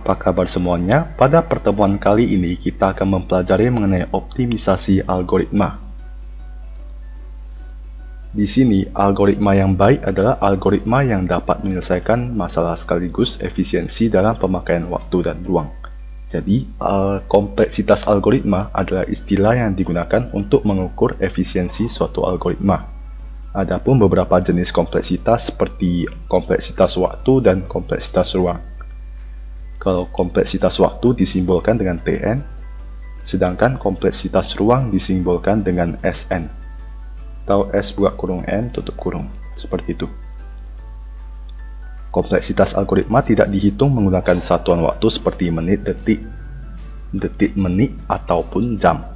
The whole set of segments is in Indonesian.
apa kabar semuanya? Pada pertemuan kali ini kita akan mempelajari mengenai optimisasi algoritma. Di sini, algoritma yang baik adalah algoritma yang dapat menyelesaikan masalah sekaligus efisiensi dalam pemakaian waktu dan ruang. Jadi, kompleksitas algoritma adalah istilah yang digunakan untuk mengukur efisiensi suatu algoritma. Adapun beberapa jenis kompleksitas seperti kompleksitas waktu dan kompleksitas ruang. Kalau kompleksitas waktu disimbolkan dengan Tn, sedangkan kompleksitas ruang disimbolkan dengan Sn, atau S buka kurung N tutup kurung, seperti itu. Kompleksitas algoritma tidak dihitung menggunakan satuan waktu seperti menit, detik, menit, ataupun jam.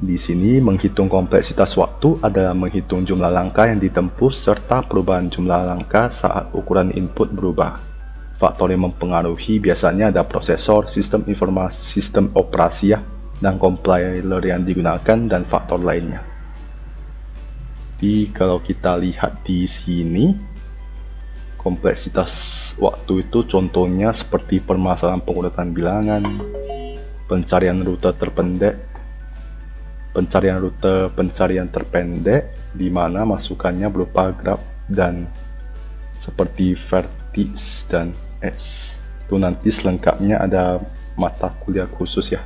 Di sini menghitung kompleksitas waktu adalah menghitung jumlah langkah yang ditempuh serta perubahan jumlah langkah saat ukuran input berubah. Faktor yang mempengaruhi biasanya ada prosesor, sistem informasi, sistem operasi dan compiler yang digunakan dan faktor lainnya. Jadi kalau kita lihat di sini, kompleksitas waktu itu contohnya seperti permasalahan pengurutan bilangan, pencarian rute terpendek, pencarian terpendek di mana masukannya berupa graf dan seperti vertex dan S. Itu nanti selengkapnya ada mata kuliah khusus ya.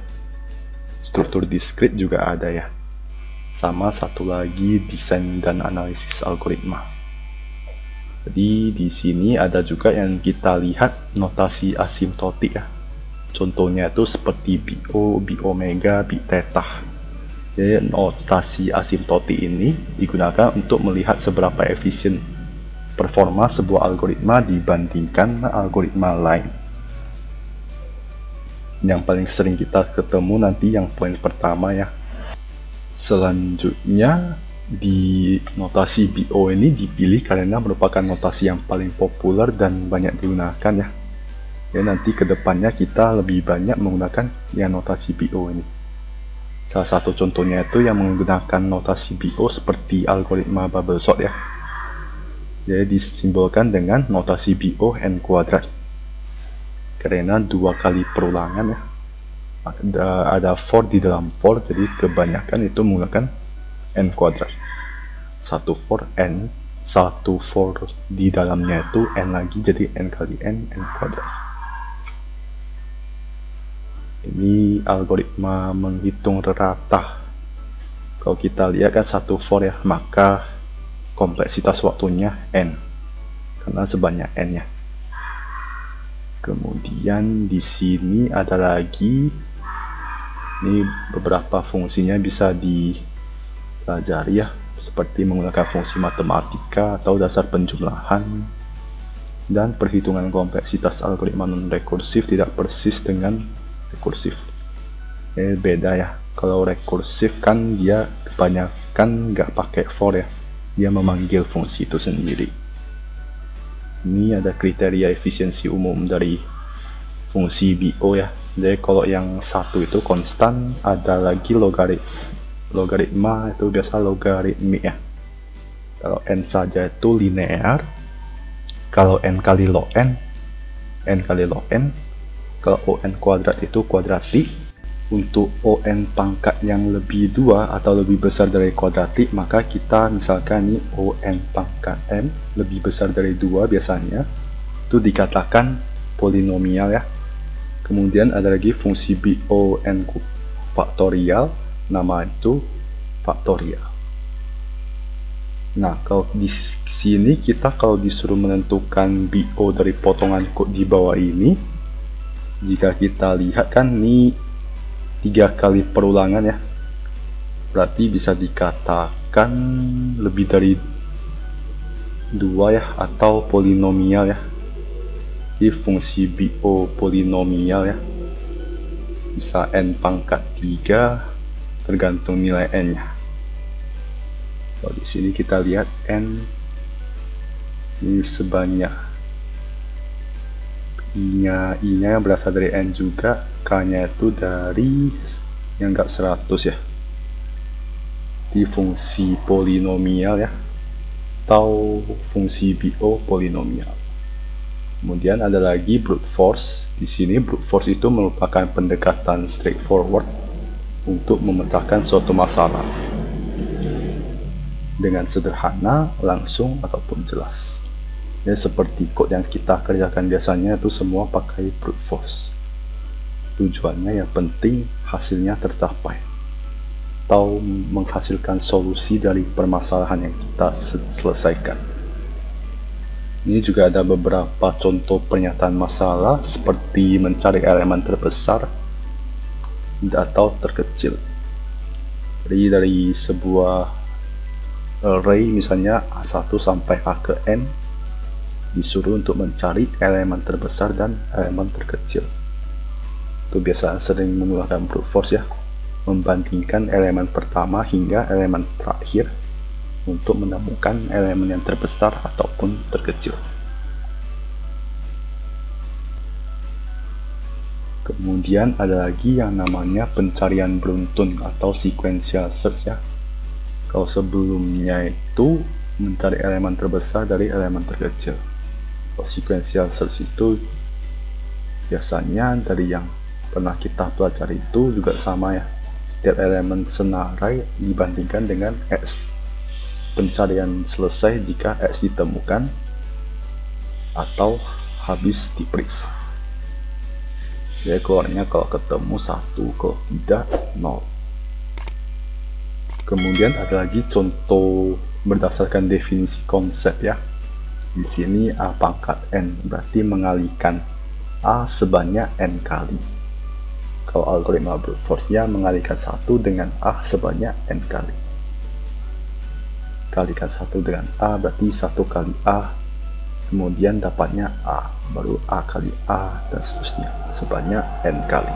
Struktur diskrit juga ada ya. Sama satu lagi desain dan analisis algoritma. Jadi di sini ada juga yang kita lihat notasi asimptotik ya. Contohnya itu seperti BO, B omega, B theta. Jadi notasi asimptotik ini digunakan untuk melihat seberapa efisien performa sebuah algoritma dibandingkan algoritma lain. Yang paling sering kita ketemu nanti yang poin pertama ya. Selanjutnya di notasi BO ini dipilih karena merupakan notasi yang paling populer dan banyak digunakan ya. Ya nanti kedepannya kita lebih banyak menggunakan yang notasi BO ini. Salah satu contohnya itu yang menggunakan notasi BO seperti algoritma bubble sort ya. Jadi disimbolkan dengan notasi BO n kuadrat karena dua kali perulangan ya, ada for di dalam for, jadi kebanyakan itu menggunakan n kuadrat, satu for n, satu for di dalamnya itu n lagi, jadi n kali n kuadrat. Ini algoritma menghitung rata. Kalau kita lihat kan satu for ya, maka kompleksitas waktunya n karena sebanyak n ya. Kemudian di sini ada lagi, ini beberapa fungsinya bisa dipelajari ya, seperti menggunakan fungsi matematika atau dasar penjumlahan, dan perhitungan kompleksitas algoritma non rekursif tidak persis dengan rekursif. Ini beda ya. Kalau rekursif kan dia kebanyakan nggak pakai for ya, dia memanggil fungsi itu sendiri. Ini ada kriteria efisiensi umum dari fungsi BO ya. Jadi kalau yang satu itu konstan, ada lagi logaritma itu biasa logaritmik ya. Kalau n saja itu linear. Kalau n kali log n kali log n. Kalau on kuadrat itu kuadratik. Untuk on pangkat yang lebih 2 atau lebih besar dari kuadratik, maka kita misalkan ini on pangkat n lebih besar dari 2 biasanya itu dikatakan polinomial ya. Kemudian ada lagi fungsi BO n faktorial, nama itu faktorial. Nah, kalau di sini kita kalau disuruh menentukan BO dari potongan kode di bawah ini, jika kita lihat kan ini 3 kali perulangan ya, berarti bisa dikatakan lebih dari 2 ya, atau polinomial ya. Jadi fungsi BO polinomial ya, bisa n pangkat 3 tergantung nilai n nya. Kalau di sini kita lihat n ini sebanyak I-nya berasal dari n juga, K-nya itu dari yang enggak 100 ya. Di fungsi polinomial ya, atau fungsi BO polinomial. Kemudian ada lagi brute force. Di sini brute force itu merupakan pendekatan straightforward untuk memecahkan suatu masalah dengan sederhana, langsung, ataupun jelas. Ya, seperti code yang kita kerjakan biasanya itu semua pakai brute force. Tujuannya yang penting hasilnya tercapai atau menghasilkan solusi dari permasalahan yang kita selesaikan. Ini juga ada beberapa contoh pernyataan masalah seperti mencari elemen terbesar atau terkecil. Jadi dari sebuah array misalnya A1 sampai A ke N disuruh untuk mencari elemen terbesar dan elemen terkecil. Itu biasa sering menggunakan brute force ya, membandingkan elemen pertama hingga elemen terakhir untuk menemukan elemen yang terbesar ataupun terkecil. Kemudian ada lagi yang namanya pencarian beruntun atau sequential search ya. Kalau sebelumnya itu mencari elemen terbesar dari elemen terkecil. Kalau sequential search itu biasanya dari yang pernah kita pelajari itu juga sama ya. Setiap elemen senarai dibandingkan dengan X. Pencarian selesai jika X ditemukan atau habis diperiksa. Jadi keluarnya kalau ketemu 1, kalau tidak 0. Kemudian ada lagi contoh berdasarkan definisi konsep ya. Di sini A pangkat N berarti mengalihkan A sebanyak N kali. Kalau algoritma brute force ya mengalihkan 1 dengan A sebanyak N kali. Kalikan 1 dengan A berarti 1 kali A, kemudian dapatnya A, baru A kali A, dan seterusnya sebanyak N kali.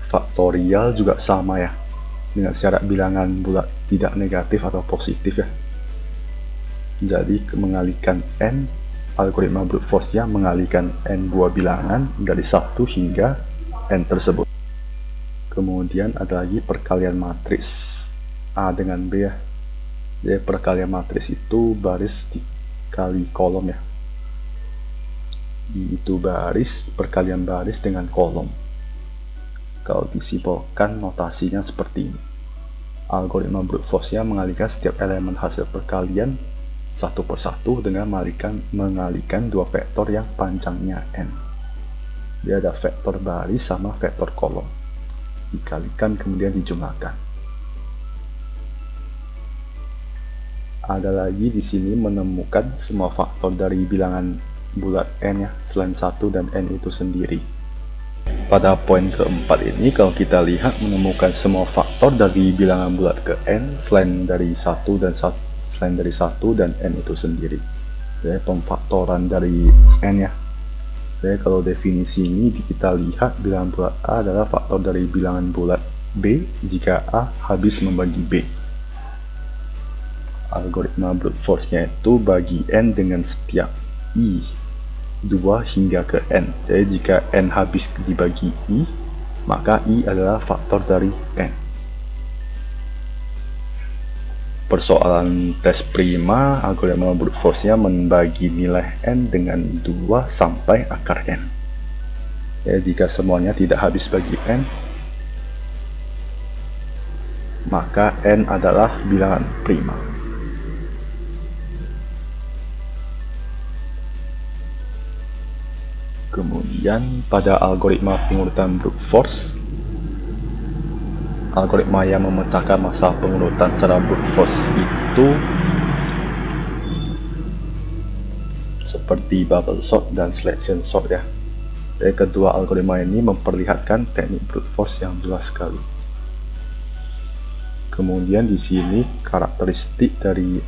Faktorial juga sama ya, dengan syarat bilangan bulat tidak negatif atau positif ya. Jadi mengalihkan N, algoritma brute force ya mengalihkan N buah bilangan dari 1 hingga N tersebut. Kemudian ada lagi perkalian matriks A dengan B ya. Jadi perkalian matriks itu baris dikali kolom ya. Itu baris, perkalian baris dengan kolom. Kalau disimpulkan notasinya seperti ini. Algoritma brute force mengalihkan setiap elemen hasil perkalian satu persatu dengan mengalihkan dua vektor yang panjangnya n. Dia ada vektor baris sama vektor kolom. Dikalikan kemudian dijumlahkan. Ada lagi di sini menemukan semua faktor dari bilangan bulat n ya, selain 1 dan n itu sendiri. Pada poin keempat ini kalau kita lihat menemukan semua faktor dari bilangan bulat ke n selain dari 1 dan n itu sendiri. Jadi pemfaktoran dari n ya. Jadi kalau definisi ini kita lihat bilangan bulat A adalah faktor dari bilangan bulat B jika A habis membagi B. Algoritma brute force-nya itu bagi n dengan setiap i 2 hingga ke n. Jadi jika n habis dibagi i, maka i adalah faktor dari n. Persoalan tes prima, algoritma brute force-nya membagi nilai n dengan 2 sampai akar n. Jadi jika semuanya tidak habis bagi n, maka n adalah bilangan prima. Kemudian pada algoritma pengurutan brute force, algoritma yang memecahkan masalah pengurutan secara brute force itu seperti bubble sort dan selection sort ya. Jadi kedua algoritma ini memperlihatkan teknik brute force yang jelas sekali. Kemudian di sini karakteristik dari,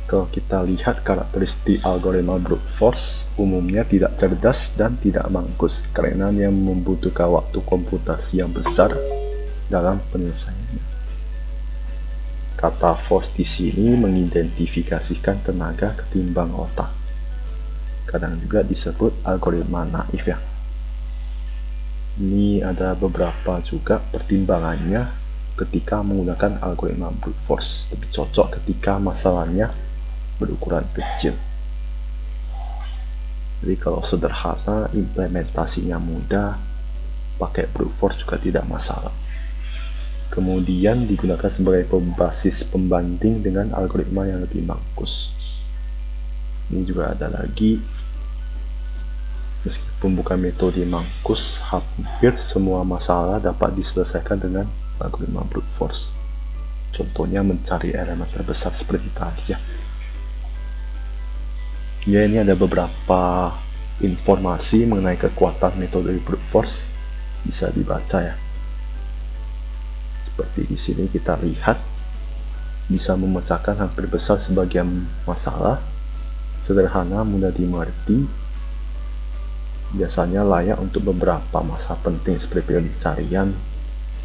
kalau kita lihat karakteristik algoritma brute force umumnya tidak cerdas dan tidak bagus karena dia membutuhkan waktu komputasi yang besar dalam penyelesaiannya. Kata force di sini mengidentifikasikan tenaga ketimbang otak. Kadang juga disebut algoritma naif ya. Ini ada beberapa juga pertimbangannya ketika menggunakan algoritma brute force. Lebih cocok ketika masalahnya berukuran kecil. Jadi kalau sederhana, implementasinya mudah, pakai brute force juga tidak masalah. Kemudian digunakan sebagai basis pembanding dengan algoritma yang lebih bagus. Ini juga ada lagi, meskipun bukan metode Mangkus, hampir semua masalah dapat diselesaikan dengan algoritma brute force. Contohnya mencari elemen terbesar seperti tadi ya. Ya, ini ada beberapa informasi mengenai kekuatan metode brute force, bisa dibaca ya. Seperti di sini kita lihat bisa memecahkan hampir besar sebagian masalah, sederhana, mudah dimengerti, biasanya layak untuk beberapa masalah penting seperti pencarian,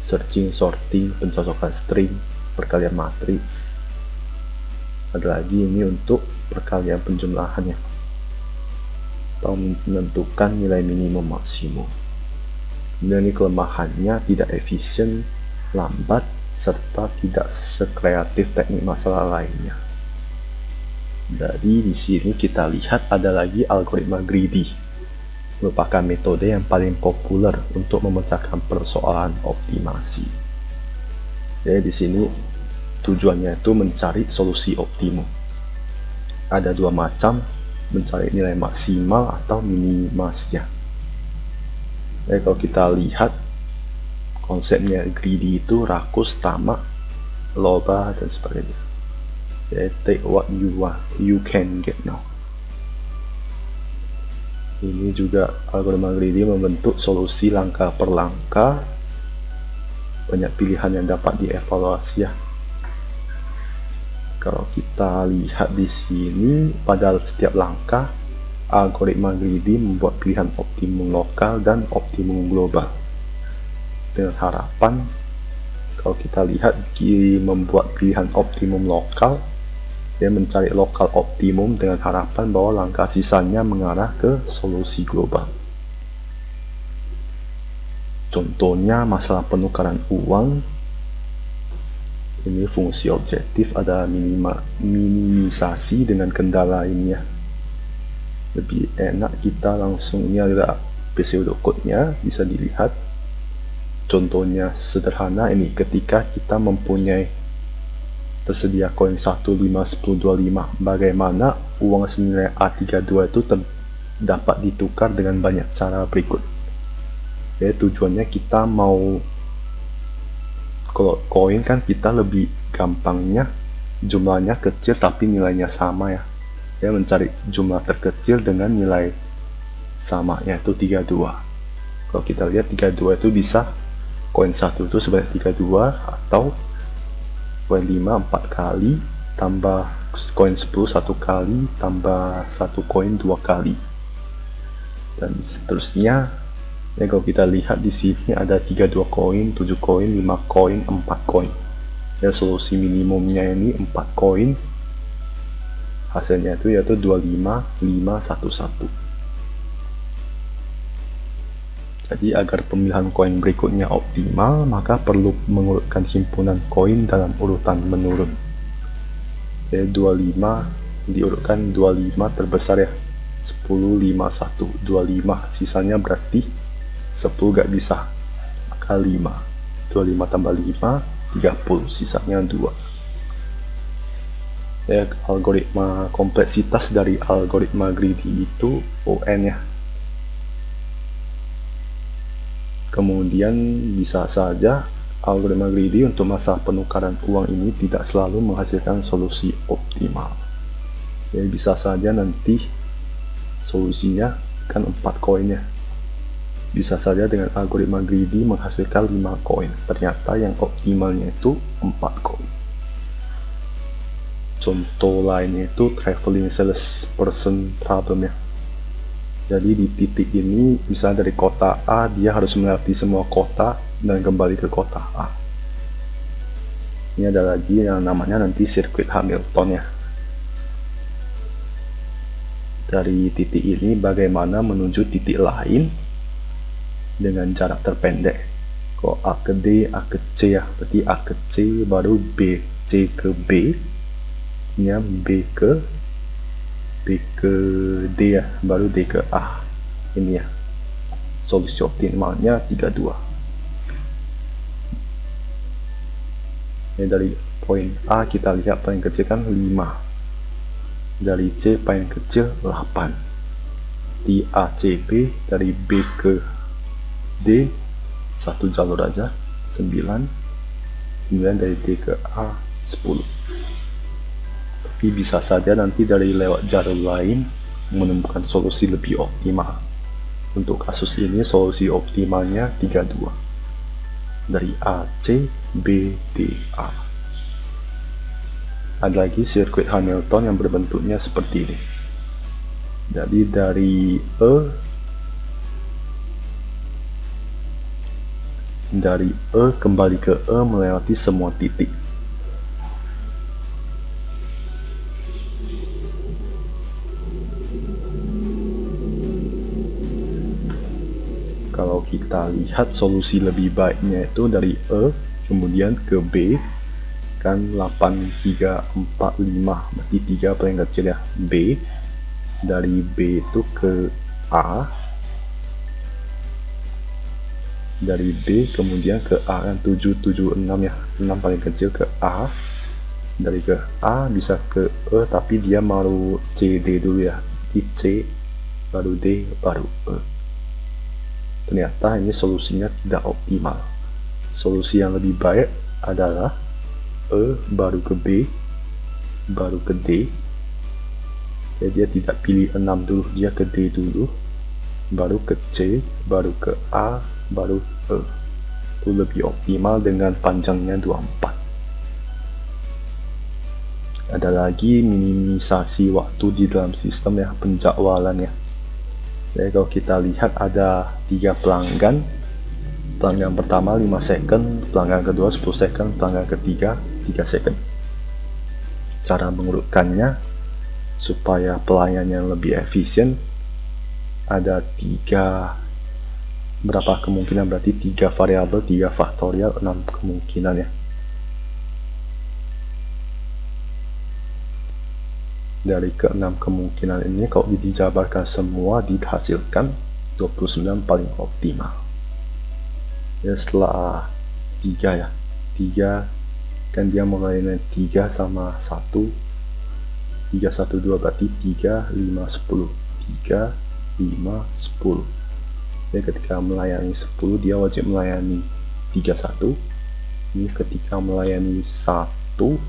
searching, sorting, pencocokan string, perkalian matriks. Ada lagi ini untuk perkalian penjumlahannya atau menentukan nilai minimum maksimum. Dan ini kelemahannya tidak efisien, lambat, serta tidak sekreatif teknik masalah lainnya. Jadi di sini kita lihat ada lagi algoritma greedy, merupakan metode yang paling populer untuk memecahkan persoalan optimasi. Jadi di sini tujuannya itu mencari solusi optimum. Ada dua macam, mencari nilai maksimal atau minimasnya. Jadi kalau kita lihat konsepnya greedy itu rakus, tamak, loba, dan sebagainya. Jadi take what you want, you can get now. Ini juga algoritma greedy membentuk solusi langkah per langkah, banyak pilihan yang dapat dievaluasi ya. Kalau kita lihat di sini, pada setiap langkah, algoritma greedy membuat pilihan optimum lokal dan optimum global. Dengan harapan, kalau kita lihat membuat pilihan optimum lokal, dia mencari lokal optimum dengan harapan bahwa langkah sisanya mengarah ke solusi global. Contohnya masalah penukaran uang. Ini fungsi objektif ada minimisasi dengan kendala ini ya. Lebih enak kita langsung, ini ada pseudocode-nya, bisa dilihat. Contohnya sederhana ini, ketika kita mempunyai tersedia koin 1, 5, 10, 25, bagaimana uang senilai A32 itu dapat ditukar dengan banyak cara berikut. Jadi tujuannya kita mau, kalau koin kan kita lebih gampangnya jumlahnya kecil tapi nilainya sama ya. Dia mencari jumlah terkecil dengan nilai sama, yaitu 32. Kalau kita lihat 32 itu bisa koin 1 itu sebanyak 32, atau koin 5 4 kali, tambah koin 10 1 kali, tambah 1 koin 2 kali, dan seterusnya. Ya, kalau kita lihat di sini ada 32 koin, 7 koin, 5 koin, 4 koin. Ya, solusi minimumnya ini 4 koin. Hasilnya itu yaitu 25, 5, 1, 1. Jadi agar pemilihan koin berikutnya optimal, maka perlu mengurutkan himpunan koin dalam urutan menurun. Jadi 25 diurutkan 25 terbesar ya. 10, 5, 1, 25. Sisanya berarti 10 gak bisa, maka 5. 25 tambah 5, 30, sisanya 2. Ya, algoritma kompleksitas dari algoritma greedy itu ON ya. Kemudian bisa saja algoritma greedy untuk masalah penukaran uang ini tidak selalu menghasilkan solusi optimal. Ya, bisa saja nanti solusinya kan 4 koinnya. Bisa saja dengan algoritma greedy menghasilkan 5 koin, ternyata yang optimalnya itu 4 koin. Contoh lainnya itu traveling salesperson problem ya. Jadi di titik ini, bisa dari kota A dia harus melewati semua kota dan kembali ke kota A. Ini ada lagi yang namanya nanti sirkuit Hamilton ya. Dari titik ini bagaimana menuju titik lain dengan jarak terpendek. Kalau A ke D, A ke C ya, berarti A ke C baru B, C ke B, nya B ke B ke D ya, baru D ke A. Ini ya, solusi optimalnya 32. Ini dari poin A kita lihat paling kecil kan 5, dari C paling kecil 8, di ACB dari B ke D satu jalur aja 9, kemudian dari D ke A 10. Tapi bisa saja nanti dari lewat jalur lain menemukan solusi lebih optimal. Untuk kasus ini solusi optimalnya 32 dari AC, B, D, A. Ada lagi sirkuit Hamilton yang berbentuknya seperti ini. Jadi dari E kembali ke E melewati semua titik. Kalau kita lihat solusi lebih baiknya itu dari E kemudian ke B kan 8, 3, 4, 5, berarti 3 paling kecil ya, B, dari B itu ke A, dari B kemudian ke A kan 7, 7, 6 ya, 6 paling kecil ke A, dari ke A bisa ke E tapi dia baru C, D dulu ya, di C baru D baru E. Ternyata ini solusinya tidak optimal. Solusi yang lebih baik adalah E baru ke B baru ke D. Jadi dia tidak pilih 6 dulu, dia ke D dulu baru ke C baru ke A baru E. Itu lebih optimal dengan panjangnya 24. Ada lagi minimisasi waktu di dalam sistem ya, penjadwalan ya. Jadi kalau kita lihat ada 3 pelanggan. Pelanggan pertama 5 second, pelanggan kedua 10 second, pelanggan ketiga 3 second. Cara mengurutkannya supaya pelayanannya lebih efisien, ada 3, berapa kemungkinan, berarti 3 variabel, 3 faktorial, 6 kemungkinan ya. Dari ke-6 kemungkinan ini kalau dijabarkan semua dihasilkan 29 paling optimal. Ya setelah 3 ya, 3 kan dia melayani 3 sama 1, 3, 1, 2 berarti 3, 5, 10, 3, 5, 10. Jadi ketika melayani 10 dia wajib melayani 31. Ini ketika melayani 1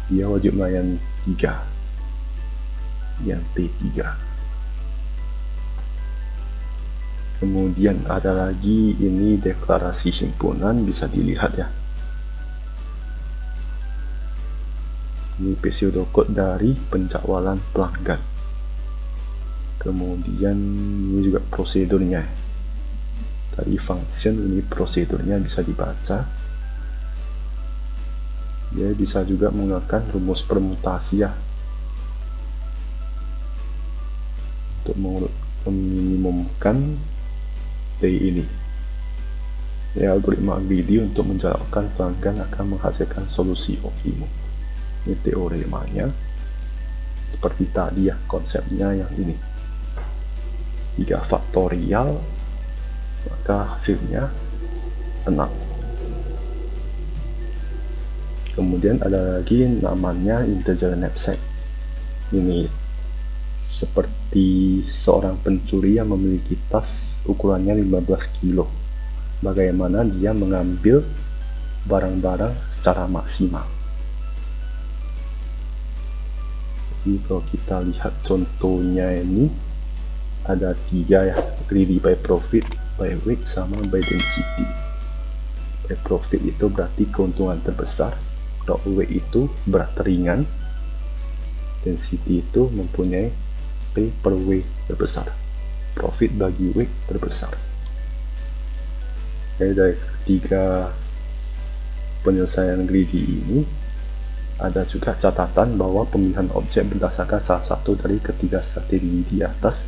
dia wajib melayani 3, yang T3. Kemudian ada lagi ini deklarasi himpunan, bisa dilihat ya. Ini pseudocode dari penjadwalan pelanggan. Kemudian ini juga prosedurnya. Tadi function, ini prosedurnya bisa dibaca. Dia bisa juga menggunakan rumus permutasi ya, untuk meminimumkan T ini. Ya, algoritma greedy untuk menjawabkan pelanggan akan menghasilkan solusi optimum. Ini teoremanya. Seperti tadi ya, konsepnya yang ini. 3 faktorial, maka hasilnya 6. Kemudian ada lagi namanya integer knapsack. Ini seperti seorang pencuri yang memiliki tas ukurannya 15 kilo. Bagaimana dia mengambil barang-barang secara maksimal. Jadi kalau kita lihat contohnya ini ada 3 ya, greedy by profit, by weight, sama by density. By profit itu berarti keuntungan terbesar, kalau weight itu berat ringan, density itu mempunyai P per W terbesar, profit bagi W terbesar. Jadi dari 3 penyelesaian greedy ini ada juga catatan bahwa pemilihan objek berdasarkan salah satu dari ketiga strategi di atas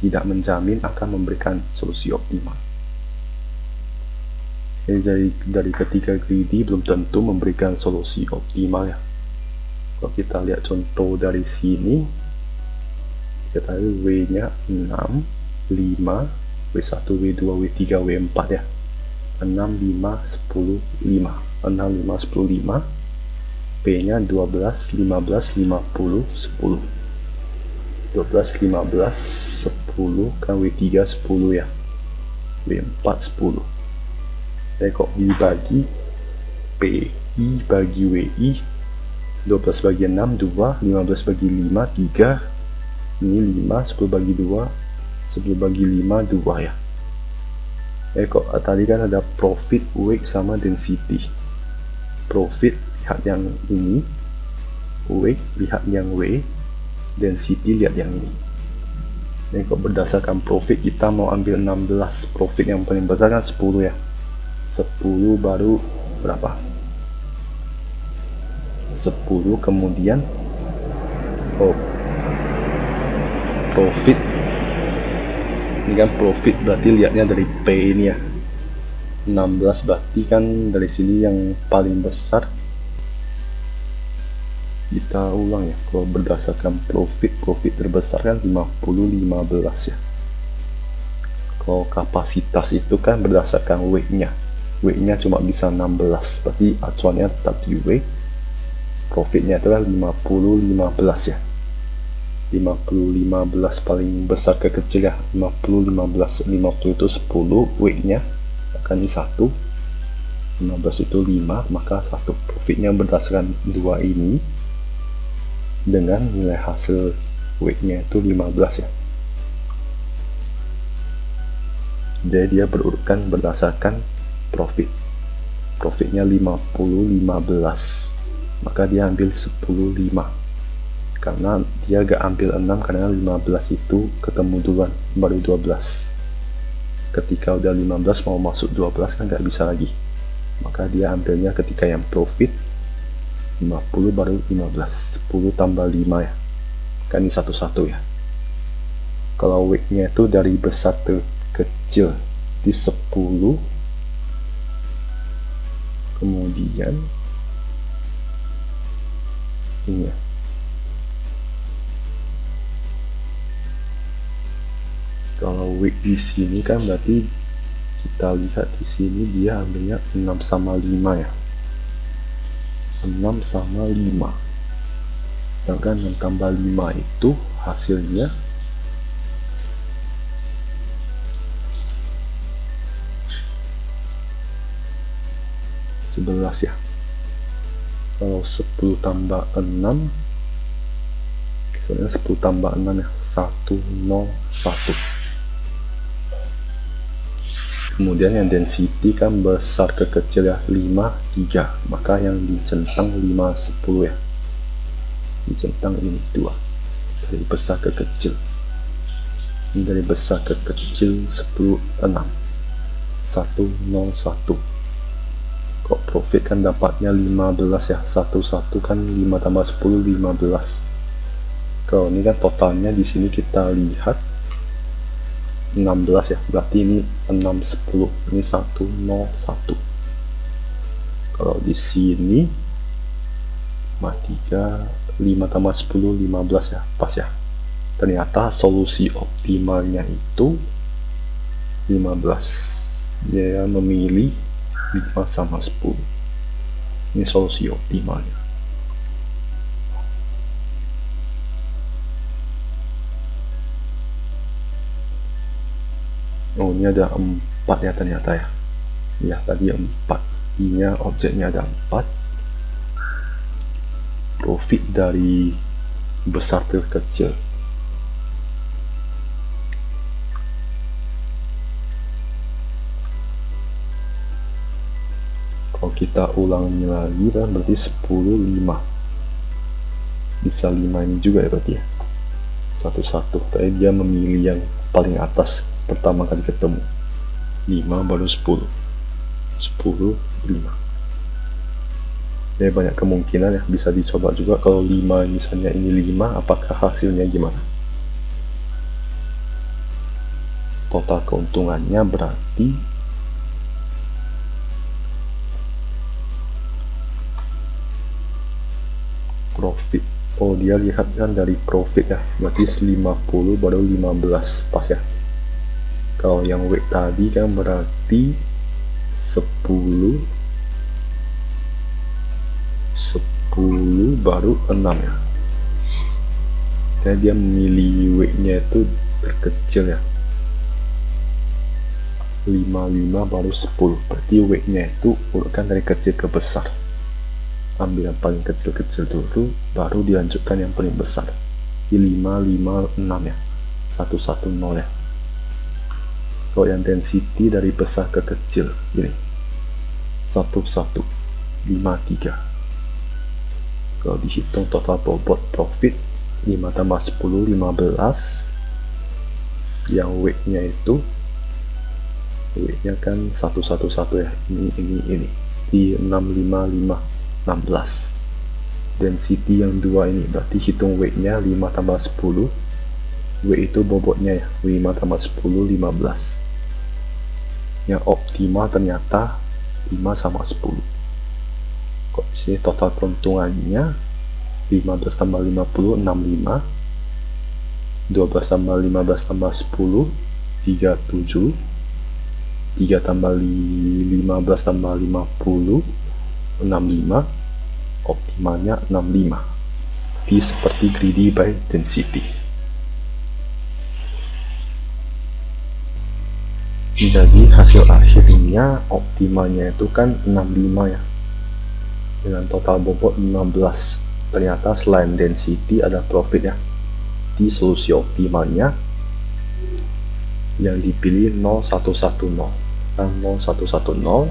tidak menjamin akan memberikan solusi optimal. Jadi dari ketiga greedy belum tentu memberikan solusi optimal ya. Kalau kita lihat contoh dari sini, kita tahu W nya 6, 5, W1, W2, W3, W4 ya. 6, 5, 10, 5. 6, 5, 10, 5. P nya 12, 15, 50, 10. 12, 15, 10 kan W3 10 ya. W4 10. Jadi kok dibagi PI bagi WI, 12 bagi 6 2, 15 bagi 5 3, ini 5, 10 bagi 2, 10 bagi 5 2 ya. Kok tadi kan ada profit, weight sama density. Profit lihat yang ini, weight lihat yang W, density lihat yang ini. Ini kok berdasarkan profit kita mau ambil 16, profit yang paling besar kan 10 ya. 10 baru berapa? 10 kemudian profit. Ini kan profit berarti lihatnya dari P ini ya. 16 berarti kan dari sini yang paling besar. Kita ulang ya, kalau berdasarkan profit terbesar kan 50-15 ya. Kalau kapasitas itu kan berdasarkan weight nya cuma bisa 16, berarti acuannya tetap di weight. Profitnya adalah 50-15 ya. 50-15 paling besar ke kecil ya. 50-15, 50 itu 10, weight nya akan di 1, 15 itu 5, maka 1. Profitnya berdasarkan 2 ini dengan nilai hasil weight-nya itu 15 ya. Jadi dia berurutkan berdasarkan profit. Profitnya 50-15, maka dia ambil 10-5 karena dia gak ambil 6 karena 15 itu ketemu duluan baru 12. Ketika udah 15 mau masuk 12 kan gak bisa lagi, maka dia ambilnya ketika yang profit 50 baru 15, 10 tambah 5 ya, kan ini 1-1 ya. Kalau weight nya itu dari besar ke kecil di 10, kemudian ini ya, kalau weight di sini kan berarti kita lihat di sini dia ambilnya 6 sama 5 ya. 6 sama 5, sedangkan 6 tambah 5 itu hasilnya 11 ya. Kalau 10 tambah 6, misalnya 10 tambah 6 ya, 101. Kemudian yang density kan besar ke kecil ya, 5, 3, maka yang dicentang 5, 10 ya. Dicentang ini 2, dari besar ke kecil. Ini dari besar ke kecil 10, 6, 101. Kok profit kan dapatnya 15 ya, 11 kan 5 tambah 10, 15. Kalau ini kan totalnya di sini kita lihat 16 ya, berarti ini 6, 10, ini 101. Kalau di sini 3, 5 tambah 10, 15 ya, pas ya. Ternyata solusi optimalnya itu 15. Dia memilih 5 sama 10. Ini solusi optimalnya. Oh, ini ada 4 ya ternyata ya. Ya, tadi 4. Ini objeknya ada 4. Profit dari besar ke kecil. Kalau kita ulangi lagi kan berarti 10, 5. Bisa 5 ini juga ya berarti ya. 1-1. Tapi dia memilih yang paling atas pertama kali ketemu. 5 baru 10. 10, 5. Ya banyak kemungkinan ya, bisa dicoba juga. Kalau 5 misalnya ini 5, apakah hasilnya gimana? Total keuntungannya berarti profit Oh, dia lihat kan dari profit ya, berarti 50 baru 15 pas ya. Kalau yang weight tadi kan berarti 10 baru 6 ya. Jadi dia memilih weight-nya itu terkecil ya, 55 baru 10, berarti weight-nya itu urutkan dari kecil ke besar. Ambil yang paling kecil-kecil dulu, baru dilanjutkan yang paling besar. Di 5, 5, 6 ya, 110 ya. Kalau yang density dari besar ke kecil, ini 11, 53. Kalau dihitung total bobot profit 5 tambah 10, 15. Yang weight-nya itu, weight-nya kan 111 ya, ini di 655, 16. Density yang dua ini, berarti hitung weight-nya 5 tambah 10, weight itu bobotnya ya, 5 tambah 10, 15. Yang optimal ternyata 5 sama 10. Kok sini total keuntungannya 15 tambah 50, 65. 12 tambah 15 tambah 10, 37. 3 tambah 15 tambah 50, 65. Optimalnya 65. V seperti greedy by density. Jadi hasil akhirnya optimalnya itu kan 65 ya, dengan total bobot 15. Ternyata selain density ada profit ya. Di solusi optimalnya yang dipilih 0110 dan 0110,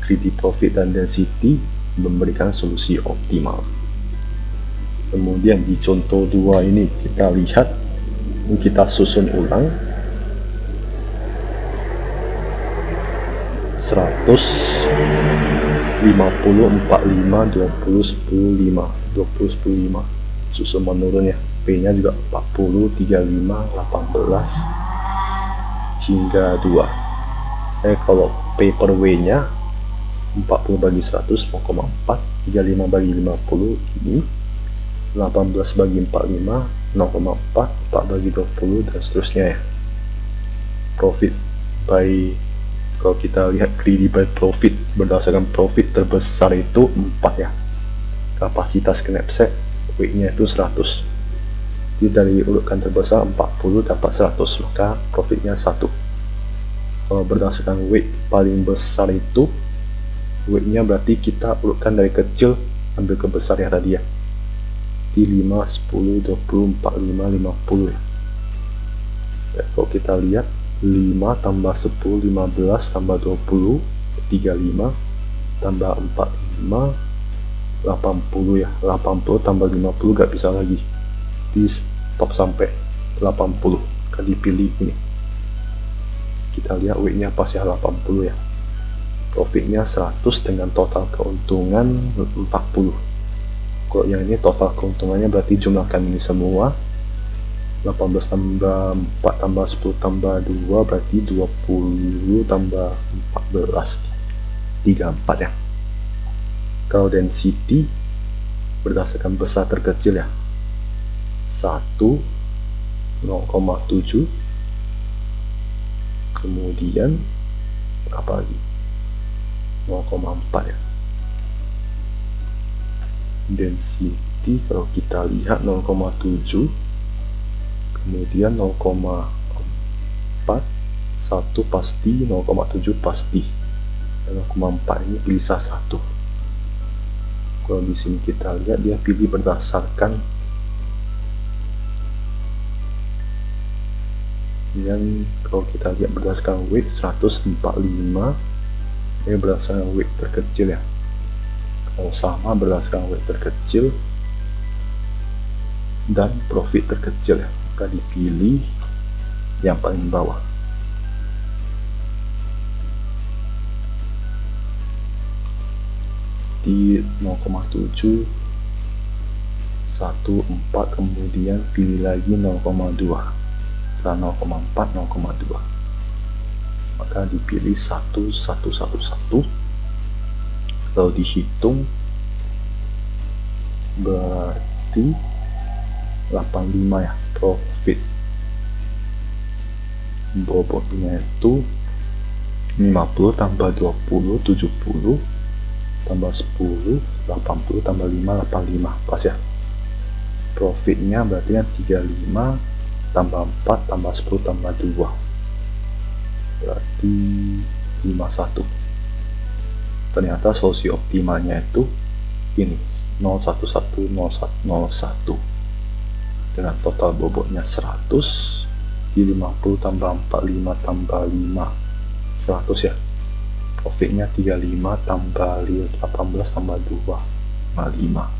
greedy profit dan density memberikan solusi optimal. Kemudian di contoh 2 ini kita lihat, kita susun ulang 100, 50, 45, 20, 10, 5, 20, 10, 5, susun menurun ya. P nya juga 40, 35, 18 hingga 2. Kalau P per W nya 40 bagi 100, 0,4, 35 bagi 50 ini, 18 bagi 45, 0,4, 4 bagi 20 dan seterusnya ya. Profit by, kalau kita lihat greedy by profit, berdasarkan profit terbesar itu 4 ya. Kapasitas knapsack weight nya itu 100. Jadi dari urutkan terbesar 40 dapat 100, maka profitnya 1. Kalau berdasarkan weight paling besar itu, weight nya berarti kita urutkan dari kecil ambil ke besar ya tadi ya. Di 5, 10, 20, 45, 50 ya. Kalau kita lihat 5 tambah 10, 15 tambah 20, 35 tambah 45, 80 ya. 80 tambah 50 gak bisa lagi, di stop sampai 80 kan dipilih ini. Kita lihat weight nya pas ya, 80 ya. Profitnya 100 dengan total keuntungan 40. Kalau yang ini total keuntungannya berarti jumlahkan ini semua, 18 tambah 4 tambah 10 tambah 2 berarti 20 tambah 14, 34 ya. Kalau density berdasarkan besar terkecil ya, 1, 0,7, kemudian apa lagi, 0,4 ya. Density kalau kita lihat 0,7, kemudian 0,4, 1 pasti, 0,7 pasti, 0,4 ini pilih salah satu. Kalau di sini kita lihat dia pilih berdasarkan yang, kalau kita lihat berdasarkan weight 145, ini berdasarkan weight terkecil ya. Kalau sama berdasarkan weight terkecil dan profit terkecil ya, maka dipilih yang paling bawah. Di 0,7, 1,4, kemudian pilih lagi 0,2, setelah 0,4, 0,2, maka dipilih 1, 1, 1, 1. Kalau dihitung berarti pasti 85 ya. Profit bobotnya itu 50 tambah 20 70 tambah 10 80 tambah 5 85, pas ya. Profitnya berarti kan 35 tambah 4 tambah 10 tambah 2 berarti 51. Ternyata solusi optimalnya itu ini 01101 dengan total bobotnya 100 di 50 tambah 45 tambah 5 100 ya. Profitnya 35 tambah 18 tambah 2 55.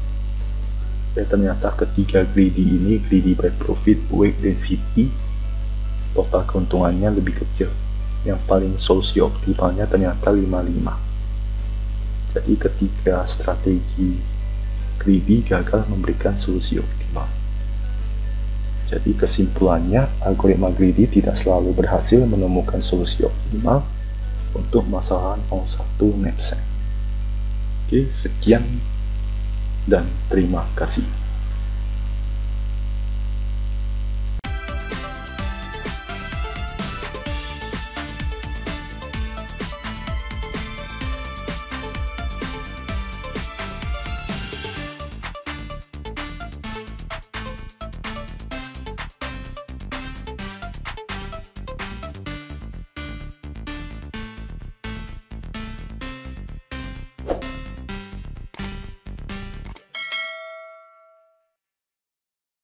Ya, ternyata ketiga greedy ini, greedy by profit, weight density, total keuntungannya lebih kecil. Yang paling solusi optimalnya ternyata 55. Jadi ketiga strategi greedy gagal memberikan solusi optimal. Jadi kesimpulannya, algoritma greedy tidak selalu berhasil menemukan solusi optimal untuk masalah 01 knapsack. Oke, sekian dan terima kasih.